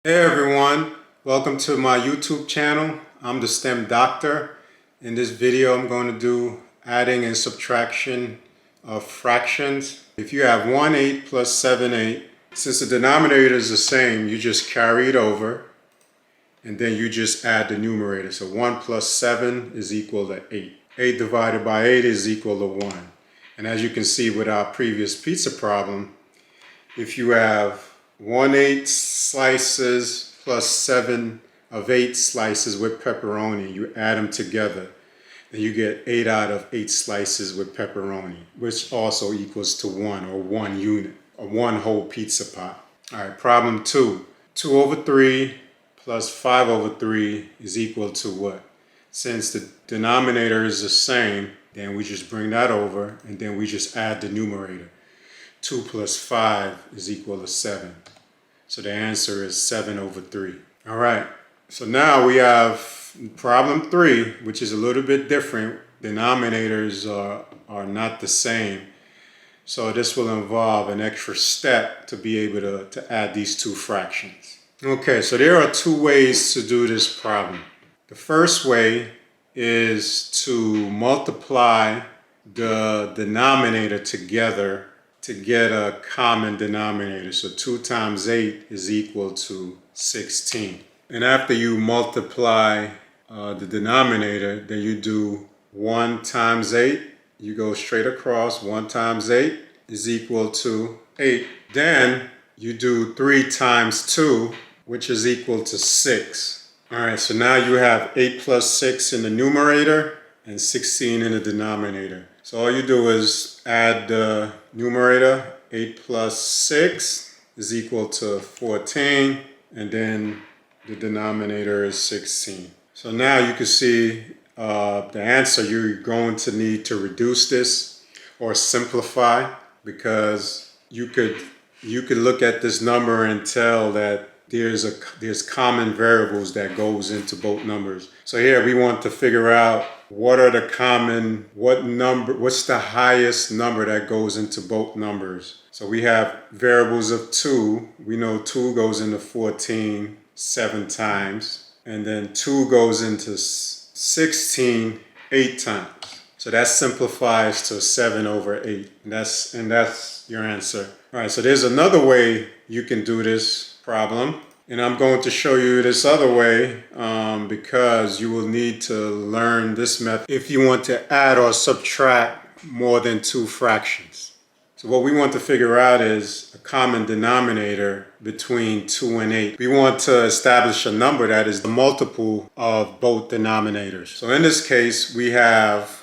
Hey everyone, welcome to my YouTube channel. I'm the STEM Doctor. In this video I'm going to do adding and subtraction of fractions. If you have 1/8 plus 7/8, since the denominator is the same, you just carry it over and then you just add the numerator. So 1 plus 7 is equal to 8. 8 divided by 8 is equal to 1. And as you can see with our previous pizza problem, if you have 1/8 slices plus 7 of 8 slices with pepperoni, you add them together, then you get 8 out of 8 slices with pepperoni, which also equals to 1, or 1 unit, or 1 whole pizza pot. All right, problem 2. 2 over 3 plus 5 over 3 is equal to what? Since the denominator is the same, then we just bring that over and then we just add the numerator. 2 plus 5 is equal to 7. So the answer is 7 over 3. All right, so now we have problem 3, which is a little bit different. Denominators are not the same. So this will involve an extra step to be able to add these two fractions. Okay, so there are two ways to do this problem. The first way is to multiply the denominator together to get a common denominator. So 2 times 8 is equal to 16. And after you multiply the denominator, then you do 1 times 8. You go straight across. 1 times 8 is equal to 8. Then you do 3 times 2, which is equal to 6. All right, so now you have 8 plus 6 in the numerator and 16 in the denominator. So all you do is add the numerator. 8 plus 6 is equal to 14, and then the denominator is 16. So now you can see the answer. You're going to need to reduce this or simplify, because you could look at this number and tell that there's common variables that goes into both numbers. So here we want to figure out what's the highest number that goes into both numbers. So we have variables of 2. We know 2 goes into 14 7 times, and then 2 goes into 16 8 times. So that simplifies to 7 over 8. And that's your answer. All right, so there's another way you can do this problem, and I'm going to show you this other way because you will need to learn this method if you want to add or subtract more than 2 fractions. So what we want to figure out is a common denominator between 2 and 8. We want to establish a number that is the multiple of both denominators. So in this case, we have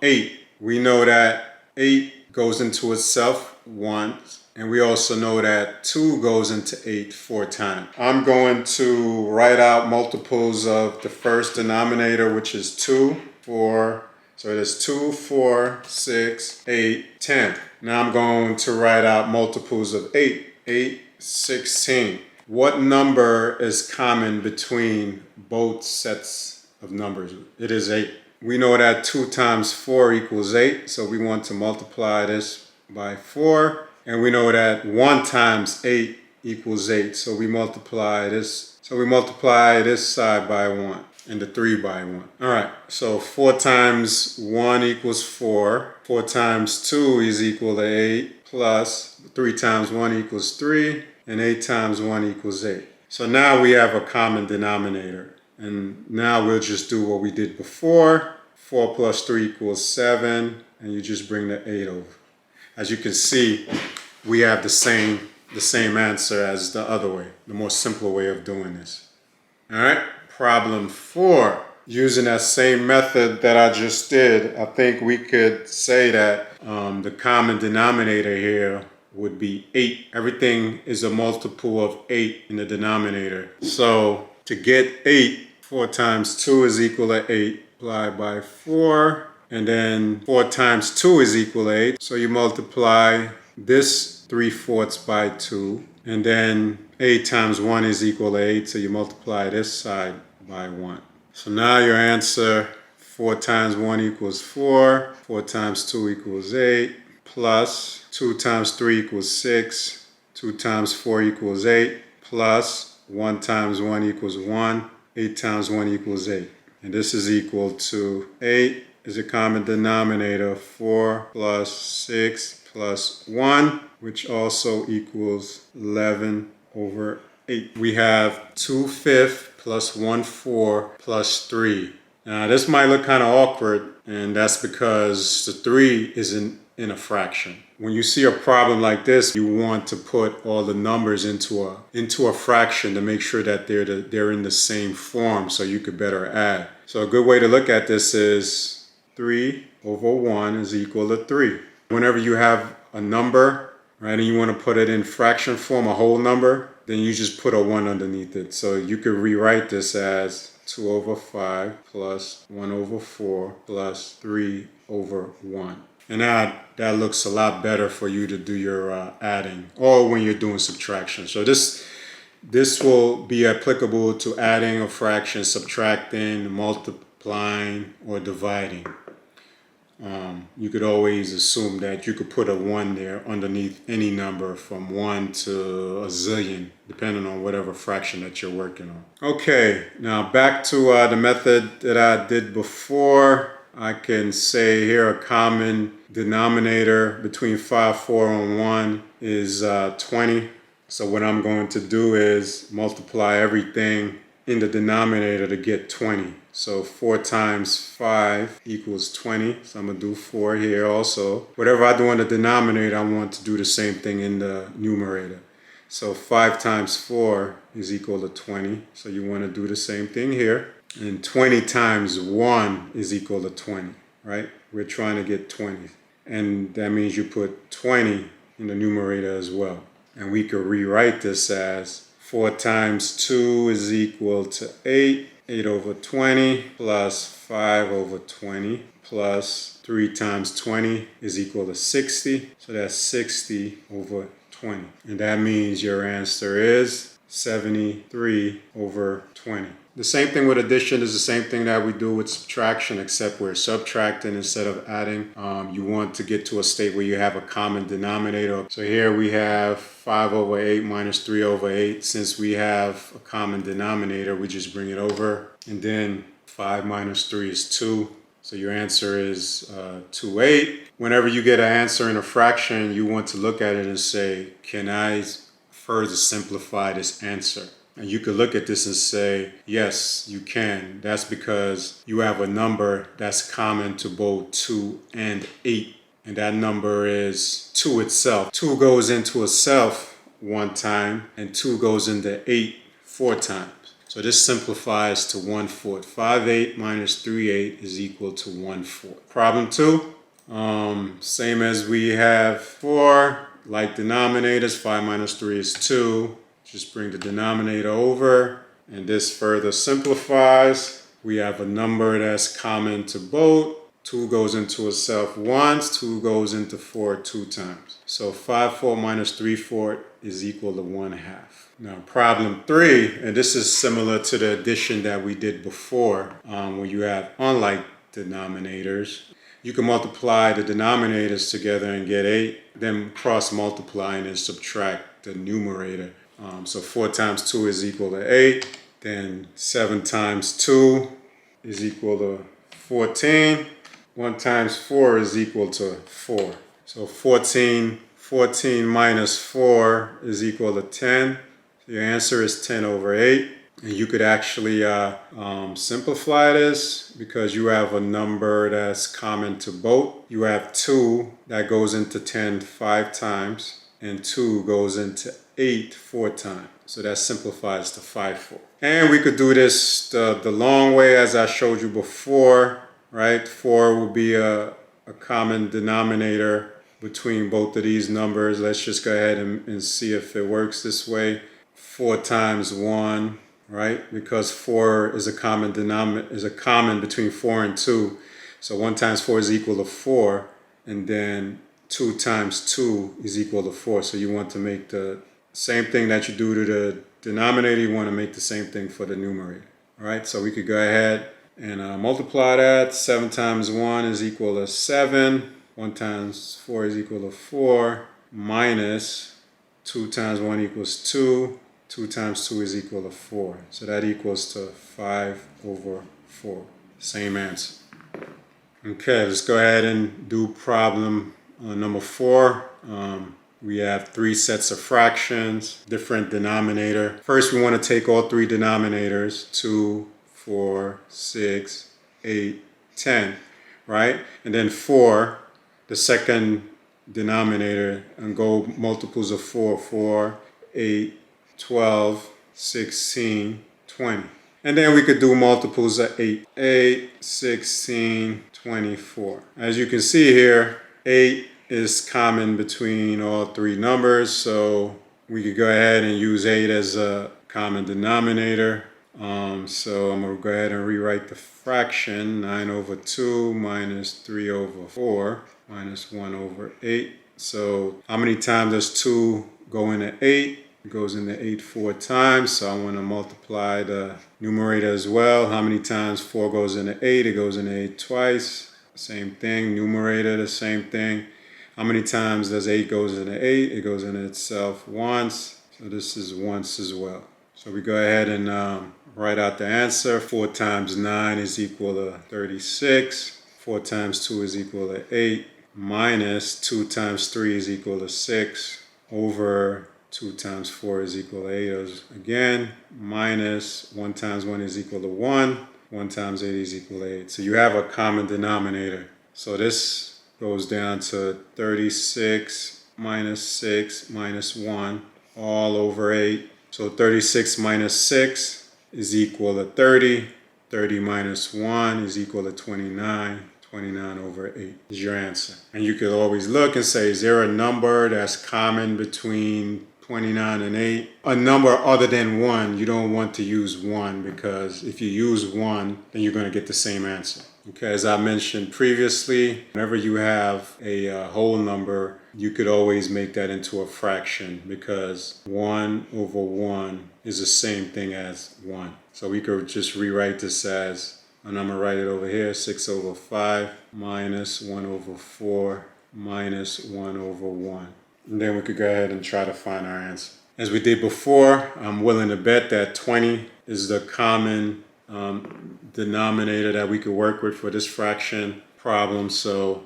8. We know that 8 goes into itself once. And we also know that 2 goes into 8 4 times. I'm going to write out multiples of the first denominator, which is 2, 4. So it is 2, 4, 6, 8, 10. Now I'm going to write out multiples of 8, 8, 16. What number is common between both sets of numbers? It is 8. We know that 2 times 4 equals 8, so we want to multiply this by 4. And we know that 1 times 8 equals 8, so we multiply this. So we multiply this side by 1 and the 3 by 1. All right, so 4 times 1 equals 4. 4 times 2 is equal to 8, plus 3 times 1 equals 3, and 8 times 1 equals 8. So now we have a common denominator. And now we'll just do what we did before. 4 plus 3 equals 7, and you just bring the 8 over. As you can see, we have the same answer as the other way, the more simpler way of doing this. All right, problem 4. Using that same method that I just did, I think we could say that the common denominator here would be 8. Everything is a multiple of 8 in the denominator. So to get 8, 4 times 2 is equal to 8, multiplied by 4. And then 4 times 2 is equal to 8. So you multiply this 3/4 by 2. And then 8 times 1 is equal to 8. So you multiply this side by 1. So now your answer, 4 times 1 equals 4. 4 times 2 equals 8. Plus 2 times 3 equals 6. 2 times 4 equals 8. Plus 1 times 1 equals 1. 8 times 1 equals 8. And this is equal to 8 is a common denominator. 4 plus 6 plus 1, which also equals 11 over 8. We have 2/5 plus 1/4 plus 3. Now this might look kind of awkward, and that's because the 3 is in a fraction. When you see a problem like this, you want to put all the numbers into a fraction to make sure that they're in the same form so you could better add. So a good way to look at this is 3 over 1 is equal to 3. Whenever you have a number, right, and you want to put it in fraction form, a whole number, then you just put a 1 underneath it. So you could rewrite this as 2 over 5 plus 1 over 4 plus 3 over 1. And now that looks a lot better for you to do your adding, or when you're doing subtraction. So this will be applicable to adding a fraction, subtracting, multiplying, or dividing. You could always assume that you could put a 1 there underneath any number from 1 to a zillion, depending on whatever fraction that you're working on. Okay, now back to the method that I did before. I can say here a common denominator between 5, 4, and 1 is 20. So what I'm going to do is multiply everything in the denominator to get 20. So 4 times 5 equals 20. So I'm going to do 4 here also. Whatever I do in the denominator, I want to do the same thing in the numerator. So 5 times 4 is equal to 20. So you want to do the same thing here. And 20 times 1 is equal to 20, right? We're trying to get 20. And that means you put 20 in the numerator as well. And we could rewrite this as 4 times 2 is equal to 8. 8 over 20 plus 5 over 20 plus 3 times 20 is equal to 60. So that's 60 over 20. And that means your answer is 73 over 20. The same thing with addition is the same thing that we do with subtraction, except we're subtracting instead of adding. You want to get to a state where you have a common denominator. So here we have 5 over 8 minus 3 over 8. Since we have a common denominator, we just bring it over. And then 5 minus 3 is 2. So your answer is 2/8. Whenever you get an answer in a fraction, you want to look at it and say, can I further simplify this answer? And you could look at this and say, yes, you can. That's because you have a number that's common to both 2 and 8. And that number is 2 itself. 2 goes into itself 1 time, and 2 goes into 8 4 times. So this simplifies to 1/4. 5/8 minus 3/8 is equal to 1/4. Problem 2, same as we have 4, like denominators, 5 minus 3 is 2. Just bring the denominator over, and this further simplifies. We have a number that's common to both. 2 goes into itself once, 2 goes into 4 2 times. So 5/4 minus 3/4 is equal to 1/2. Now problem 3, and this is similar to the addition that we did before, where you have unlike denominators. You can multiply the denominators together and get 8, then cross multiply and then subtract the numerator. So 4 times 2 is equal to 8. Then 7 times 2 is equal to 14. 1 times 4 is equal to 4. So 14 minus 4 is equal to 10. So your answer is 10 over 8. And you could actually simplify this because you have a number that's common to both. You have 2 that goes into 10 5 times, and 2 goes into 8 4 times. So that simplifies to 5/4. And we could do this the long way as I showed you before, right? 4 will be a common denominator between both of these numbers. Let's just go ahead and see if it works this way. 4 times 1, right? Because 4 is a common between 4 and 2. So 1 times 4 is equal to 4, and then 2 times 2 is equal to 4. So you want to make the same thing that you do to the denominator, you want to make the same thing for the numerator. All right, so we could go ahead and multiply that. 7 times 1 is equal to 7. 1 times 4 is equal to 4, minus 2 times 1 equals 2. 2 times 2 is equal to 4. So that equals to 5 over 4. Same answer. Okay, let's go ahead and do problem number 4. We have 3 sets of fractions, different denominator. First, we want to take all 3 denominators, 2, 4, 6, 8, 10, right? And then 4, the second denominator, and go multiples of 4, 4, 8, 12, 16, 20. And then we could do multiples of 8, 8, 16, 24. As you can see here, 8 is common between all 3 numbers, so we could go ahead and use 8 as a common denominator. So I'm going to go ahead and rewrite the fraction. 9 over 2 minus 3 over 4 minus 1 over 8. So how many times does 2 go into 8? It goes into 8 4 times, so I want to multiply the numerator as well. How many times 4 goes into 8? It goes into 8 twice. Same thing. Numerator, the same thing. How many times does 8 goes into 8? It goes into itself once. So this is once as well. So we go ahead and write out the answer. 4 times 9 is equal to 36. 4 times 2 is equal to 8. Minus 2 times 3 is equal to 6. Over 2 times 4 is equal to 8 again. Minus 1 times 1 is equal to 1. 1 times 8 is equal to 8. So you have a common denominator. So this goes down to 36 minus 6 minus 1 all over 8. So 36 minus 6 is equal to 30. 30 minus 1 is equal to 29. 29 over 8 is your answer. And you could always look and say, is there a number that's common between 29 and 8? A number other than 1, you don't want to use 1, because if you use 1, then you're going to get the same answer. Okay, as I mentioned previously, whenever you have a whole number, you could always make that into a fraction, because 1 over 1 is the same thing as 1. So we could just rewrite this as, and I'm going to write it over here, 6 over 5 minus 1 over 4 minus 1 over 1. And then we could go ahead and try to find our answer. As we did before, I'm willing to bet that 20 is the common denominator that we could work with for this fraction problem. So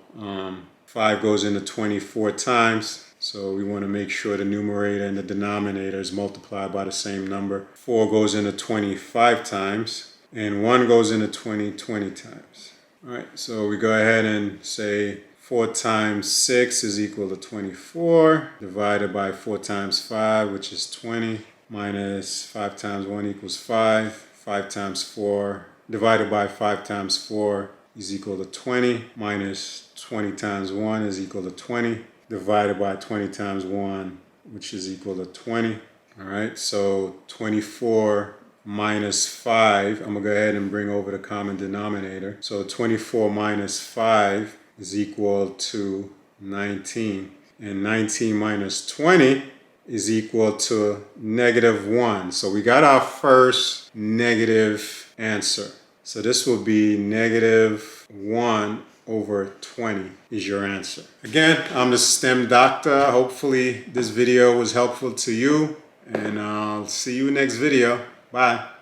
5 goes into 24 times. So we want to make sure the numerator and the denominator is multiplied by the same number. 4 goes into 25 times. And 1 goes into 20 times. All right, so we go ahead and say 4 times 6 is equal to 24, divided by 4 times 5, which is 20, minus 5 times 1 equals 5. 5 times 4, divided by 5 times 4 is equal to 20, minus 20 times 1 is equal to 20, divided by 20 times 1, which is equal to 20. All right, so 24 minus 5, I'm going to go ahead and bring over the common denominator. So 24 minus 5 is equal to 19. And 19 minus 20 is equal to negative 1. So we got our first negative answer. So this will be negative 1 over 20 is your answer. Again, I'm the STEM Doctor. Hopefully this video was helpful to you. And I'll see you next video. Bye.